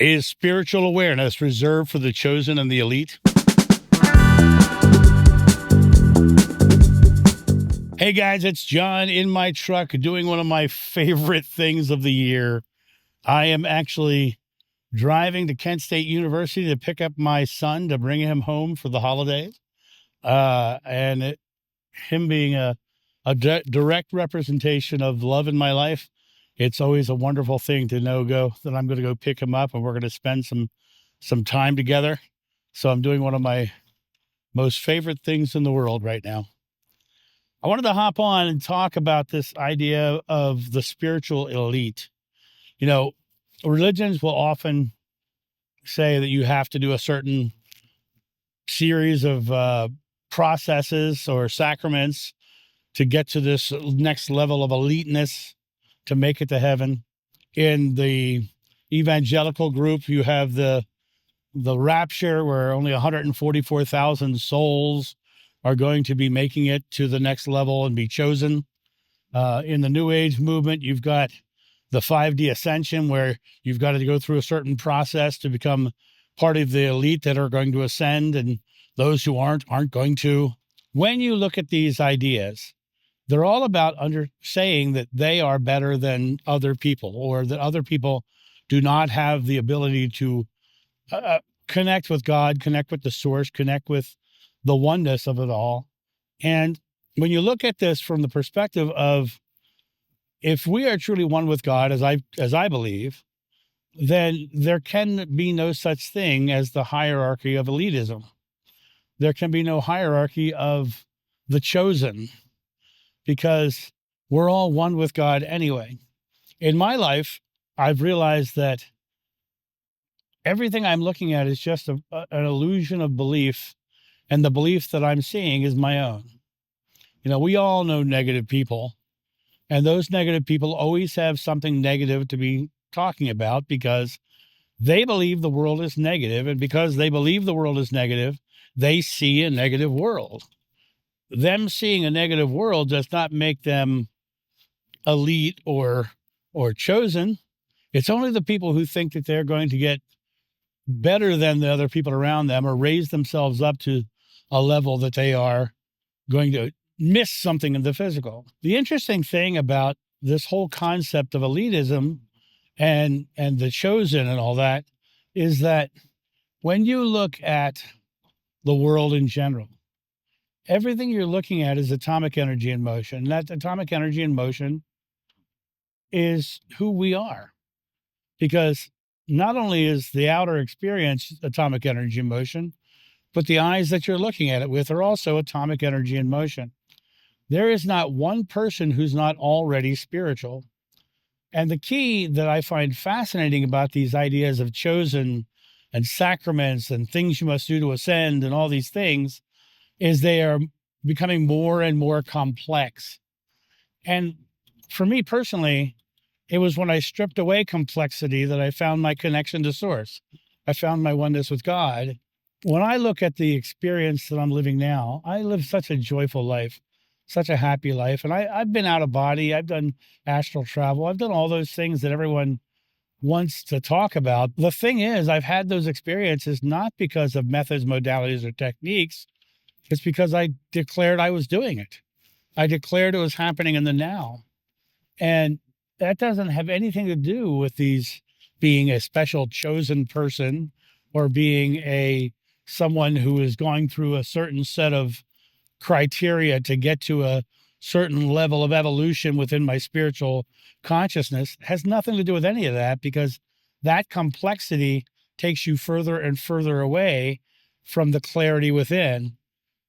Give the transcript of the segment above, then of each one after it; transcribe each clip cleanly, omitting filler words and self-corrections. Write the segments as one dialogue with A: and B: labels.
A: Is spiritual awareness reserved for the chosen and the elite? Hey guys, it's John in my truck doing one of my favorite things of the year. I am actually driving to Kent State University to pick up my son to bring him home for the holidays. Him being a direct representation of love in my life, it's always a wonderful thing to know that I'm going to go pick him up and we're going to spend some time together. So I'm doing one of my most favorite things in the world right now. I wanted to hop on and talk about this idea of the spiritual elite. You know, religions will often say that you have to do a certain series of processes or sacraments to get to this next level of eliteness to make it to heaven. In the evangelical group, you have the rapture, where only 144,000 souls are going to be making it to the next level and be chosen. In the New Age movement, you've got the 5D ascension, where you've got to go through a certain process to become part of the elite that are going to ascend, and those who aren't going to. When you look at these ideas, they're all about saying that they are better than other people, or that other people do not have the ability to connect with God, connect with the source, connect with the oneness of it all. And when you look at this from the perspective of, if we are truly one with God, as I believe, then there can be no such thing as the hierarchy of elitism. There can be no hierarchy of the chosen, because we're all one with God anyway. In my life, I've realized that everything I'm looking at is just an illusion of belief, and the belief that I'm seeing is my own. You know, we all know negative people, and those negative people always have something negative to be talking about, because they believe the world is negative, and because they believe the world is negative, they see a negative world. Them seeing a negative world does not make them elite or chosen. It's only the people who think that they're going to get better than the other people around them, or raise themselves up to a level that they are going to miss something in the physical. The interesting thing about this whole concept of elitism and the chosen and all that is that when you look at the world in general, everything you're looking at is atomic energy in motion. And that atomic energy in motion is who we are, because not only is the outer experience atomic energy in motion, but the eyes that you're looking at it with are also atomic energy in motion. There is not one person who's not already spiritual. And the key that I find fascinating about these ideas of chosen and sacraments and things you must do to ascend and all these things is they are becoming more and more complex. And for me personally, it was when I stripped away complexity that I found my connection to source. I found my oneness with God. When I look at the experience that I'm living now, I live such a joyful life, such a happy life. And I've been out of body. I've done astral travel. I've done all those things that everyone wants to talk about. The thing is, I've had those experiences not because of methods, modalities, or techniques. It's because I declared I was doing it. I declared it was happening in the now. And that doesn't have anything to do with these being a special chosen person, or being someone who is going through a certain set of criteria to get to a certain level of evolution within my spiritual consciousness. It has nothing to do with any of that, because that complexity takes you further and further away from the clarity within,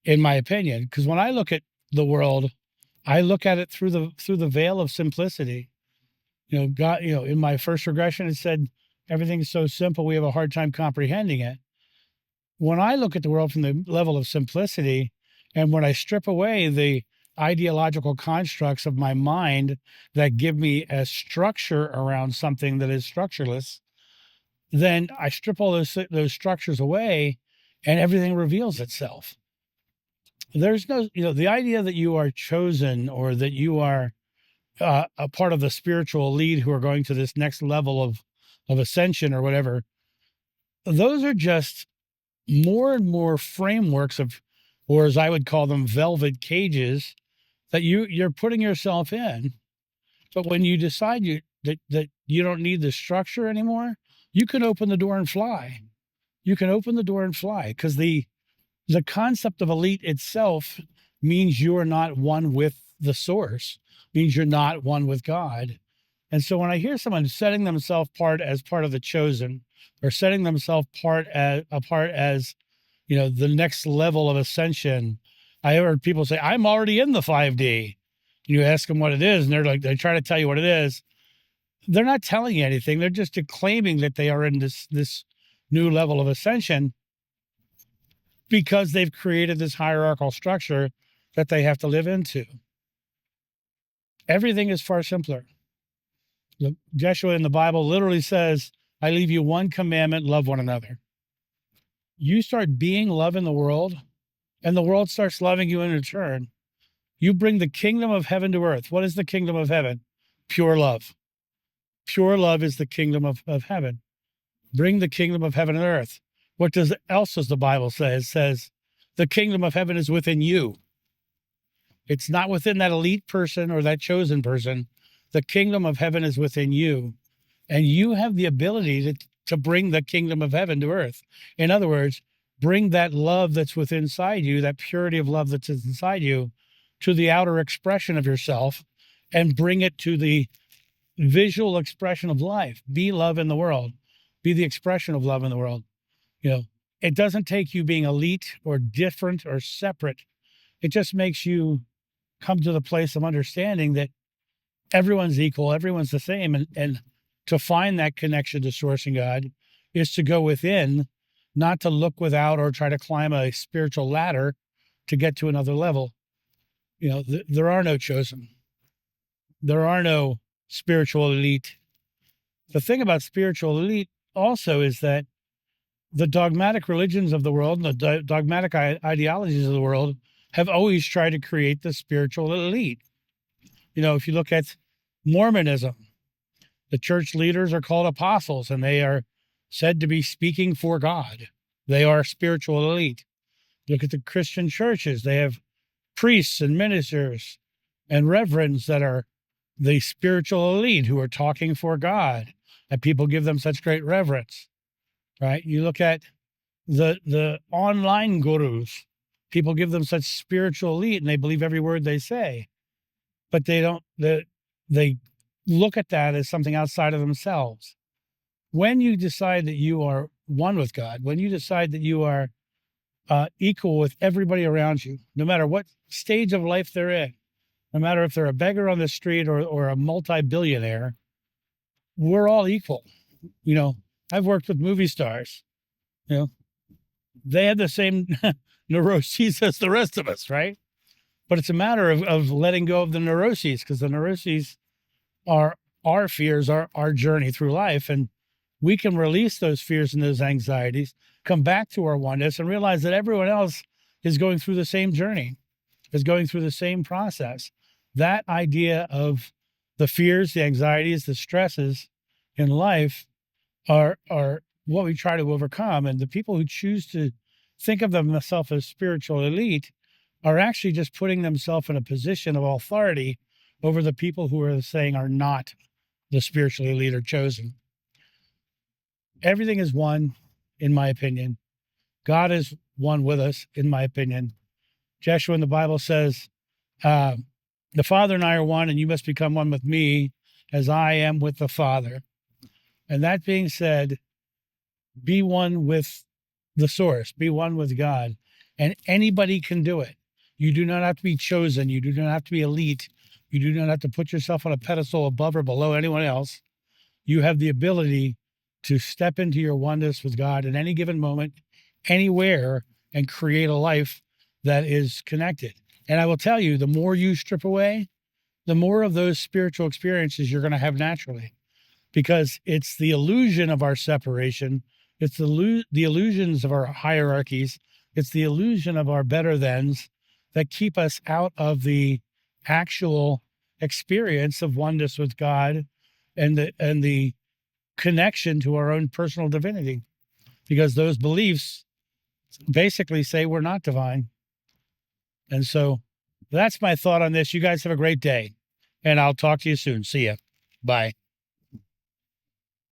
A: in my opinion. Because when I look at the world, I look at it through the veil of simplicity. You know, God, in my first regression, it said everything's so simple, we have a hard time comprehending it. When I look at the world from the level of simplicity, and when I strip away the ideological constructs of my mind that give me a structure around something that is structureless, then I strip all those structures away, and everything reveals itself. There's no, the idea that you are chosen, or that you are a part of the spiritual elite who are going to this next level of ascension or whatever, those are just more and more frameworks of, or as I would call them, velvet cages that you're putting yourself in. But when you decide that you don't need the structure anymore, you can open the door and fly. You can open the door and fly, because the concept of elite itself means you are not one with the source, means you're not one with God. And so when I hear someone setting themselves apart as part of the chosen, or setting themselves apart as the next level of ascension, I heard people say, I'm already in the 5D. You ask them what it is, and they try to tell you what it is. They're not telling you anything. They're just claiming that they are in this new level of ascension, because they've created this hierarchical structure that they have to live into. Everything is far simpler. Joshua in the Bible literally says, I leave you one commandment, love one another. You start being love in the world, and the world starts loving you in return. You bring the kingdom of heaven to earth. What is the kingdom of heaven? Pure love. Pure love is the kingdom of heaven. Bring the kingdom of heaven and earth. What else does the Bible say? It says, the kingdom of heaven is within you. It's not within that elite person or that chosen person. The kingdom of heaven is within you. And you have the ability to bring the kingdom of heaven to earth. In other words, bring that love that's within inside you, that purity of love that's inside you, to the outer expression of yourself, and bring it to the visual expression of life. Be love in the world. Be the expression of love in the world. It doesn't take you being elite or different or separate. It just makes you come to the place of understanding that everyone's equal, everyone's the same. And to find that connection to source and God is to go within, not to look without or try to climb a spiritual ladder to get to another level. There are no chosen. There are no spiritual elite. The thing about spiritual elite also is that the dogmatic religions of the world and the dogmatic ideologies of the world have always tried to create the spiritual elite. If you look at Mormonism, the church leaders are called apostles, and they are said to be speaking for God. They are spiritual elite. Look at the Christian churches. They have priests and ministers and reverends that are the spiritual elite who are talking for God, and people give them such great reverence, right? You look at the online gurus, people give them such spiritual elite, and they believe every word they say, but they look at that as something outside of themselves. When you decide that you are one with God, when you decide that you are equal with everybody around you, no matter what stage of life they're in, no matter if they're a beggar on the street or a multi-billionaire, we're all equal. I've worked with movie stars. They have the same neuroses as the rest of us, right? But it's a matter of letting go of the neuroses, because the neuroses are our fears, our journey through life. And we can release those fears and those anxieties, come back to our oneness, and realize that everyone else is going through the same journey, is going through the same process. That idea of the fears, the anxieties, the stresses in life are what we try to overcome. And the people who choose to think of themselves as spiritual elite are actually just putting themselves in a position of authority over the people who are saying are not the spiritual elite or chosen. Everything is one, in my opinion. God is one with us, in my opinion. Joshua in the Bible says, the Father and I are one, and you must become one with me as I am with the Father. And that being said, be one with the source, be one with God, and anybody can do it. You do not have to be chosen. You do not have to be elite. You do not have to put yourself on a pedestal above or below anyone else. You have the ability to step into your oneness with God at any given moment, anywhere, and create a life that is connected. And I will tell you, the more you strip away, the more of those spiritual experiences you're going to have naturally, because it's the illusion of our separation. It's the illusions of our hierarchies. It's the illusion of our better thans that keep us out of the actual experience of oneness with God and the connection to our own personal divinity. because those beliefs basically say we're not divine. And so that's my thought on this. You guys have a great day, and I'll talk to you soon. See ya. Bye.